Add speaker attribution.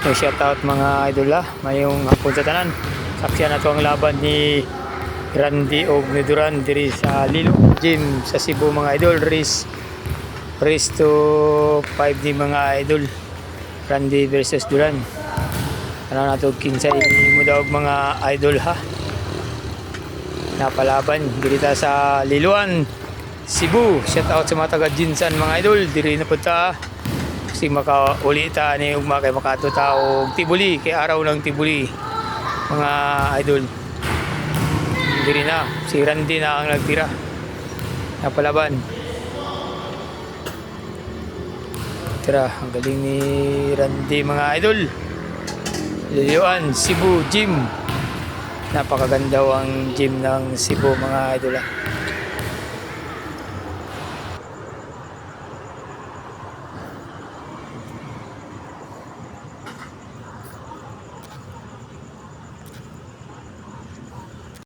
Speaker 1: So shout out mga idol mayong hapon sa tanan. Saksiyan na to ang laban ni Randy og ni Duran diri sa Lilo Gym sa Cebu mga idol. Race to 5 ni mga idol. Randy versus Duran. Ano na to kinsay mo daw mga idol napalaban diri ta sa Liloan Cebu. Shout out sa mga taga Jinsan mga idol diri na punta. Kasi makauli ta ni ugma kay makato ta og Tibuli kay araw ng Tibuli mga idol. Diri na si Randy na ang nagtira napalaban. Tira ang galing ni Randy mga idol. Liloan Cebu Gym, napakaganda ang gym ng Cebu mga idol